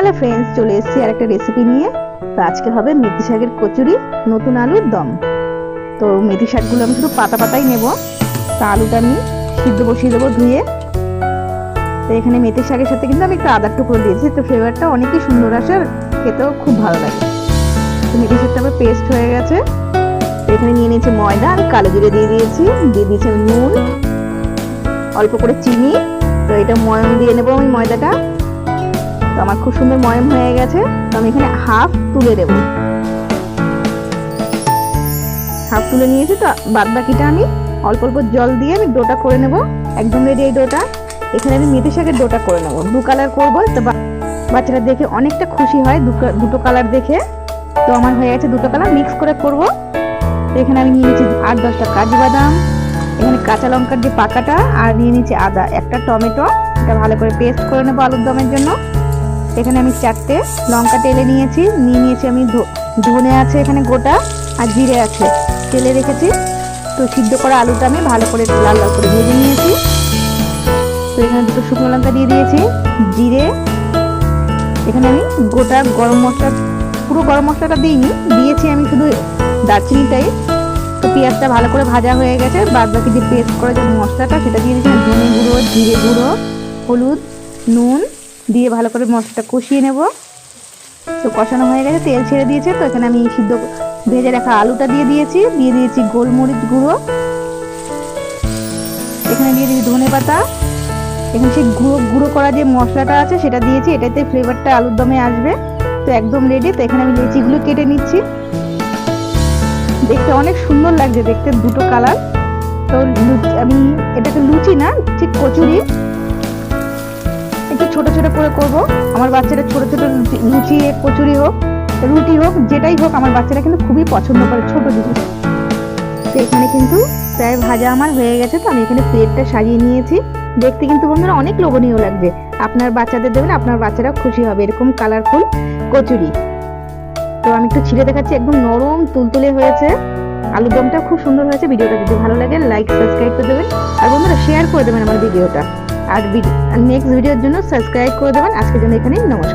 Hello friends, চলে এসেছি আর একটা রেসিপি নিয়ে। তো আজকে হবে মেথি শাকের কচুরি, নতুন আলুর দম। তো মেথি শাকগুলো আমি শুধু পাতা পাতাই নেব। তো আলুটা আমি সিদ্ধ বসিয়ে দেবো ধুয়ে। তো এখানে মেথি শাকের সাথে কিন্তু আমি একটু আদার টুকরো দিয়েছি, তো ফ্লেভারটা অনেকই সুন্দর আসে আর খেতেও খুব ভালো লাগে। তো মেথি শাকটা আমার পেস্ট হয়ে গেছে। তো এখানে নিয়ে নিয়েছি ময়দা, আমি কালো জিরে দিয়ে দিয়েছি নুন, অল্প করে চিনি। তো এটা ময়ম দিয়ে নেবো আমি ময়দাটা। তো আমার খুব সুন্দর ময়ম হয়ে গেছে। তো আমি এখানে হাফ তুলে দেবো, হাফ তুলে নিয়েছি। তো বাদ বাকিটা আমি অল্প অল্প জল দিয়ে আমি ডোটা করে নেব। একদম রেডি এই ডোটা। এখানে আমি মেথি শাকের ডোটা করে নেব, 2 কালার করবো। তো বাচ্চারা দেখে অনেকটা খুশি হয় দুটো কালার দেখে। তো আমার হয়ে গেছে 2টো কালার মিক্স করে করব। তো এখানে আমি নিয়ে নিয়েছি 8-10টা কাজু বাদাম, এখানে কাঁচা লঙ্কার যে পাকাটা, আর নিয়ে নিয়েছি আদা, একটা টমেটো। এটা ভালো করে পেস্ট করে নেবো আলুর দমের জন্য। এখানে আমি 4টে লঙ্কা টেলে নিয়েছি আমি ধনে আছে এখানে গোটা, আর জিরে আছে তেলে রেখেছি। তো সিদ্ধ করা আলুটা আমি ভালো করে লাল লাল করে ভেজে নিয়েছি। তো এখানে 2টো শুকনো লঙ্কা দিয়ে দিয়েছি, জিরে। এখানে আমি গোটা গরম মশলা, পুরো গরম মশলাটা দিয়েছি আমি শুধু দারচিনিটাই। তো পেঁয়াজটা ভালো করে ভাজা হয়ে গেছে। বাদ বাকি যে পেস্ট করে যে মশলাটা সেটা দিয়ে দিয়েছি, ধনে গুঁড়ো, জিরে গুঁড়ো, হলুদ, নুন দিয়ে ভালো করে মশলাটা কষিয়ে নেব। তো কষানো হয়ে গেছে, তেল ছেড়ে দিয়েছে। তো এখানে আমি সিদ্ধ ভেজে রাখা আলুটা দিয়ে দিয়েছি গোলমরিচ গুঁড়ো। এখানে দিয়ে দিয়েছি ধনে পাতা। এখানে সেই গুঁড়ো করা যে মশলাটা আছে সেটা দিয়েছি, এটাতে ফ্লেভারটা আলুর দমে আসবে। তো একদম রেডি। তো এখানে আমি লেচিগুলো কেটে নিচ্ছি। দেখতে অনেক সুন্দর লাগছে, দেখতে 2টো কালার। তো আমি এটাকে লুচি না, ঠিক কচুরি, একটু ছোট ছোট করে করব। আমার বাচ্চারা ছোট ছোট লুচি, কচুরি হোক, রুটি হোক, যেটাই হোক, আমার বাচ্চারা কিন্তু খুবই পছন্দ করে ছোট জিনিস। তো এখানে কিন্তু প্রায় ভাজা আমার হয়ে গেছে। তো আমি এখানে প্লেটটা সাজিয়ে নিয়েছি। দেখতে কিন্তু বন্ধুরা অনেক লোভনীয় লাগছে। আপনার বাচ্চাদের দেবেন, আপনার বাচ্চারা খুশি হবে এরকম কালারফুল কচুরি। তো আমি একটু ছিঁড়ে দেখাচ্ছি, একদম নরম তুলতুলে হয়েছে। আলুর দমটা খুব সুন্দর হয়েছে। ভিডিওটা যদি ভালো লাগে লাইক সাবস্ক্রাইব করে দেবেন, আর বন্ধুরা শেয়ার করে দেবেন আমার ভিডিওটা। আর নেক্সট ভিডিওর জন্য সাবস্ক্রাইব করে দেবেন। আজকের জন্য এখানেই নমস্কার।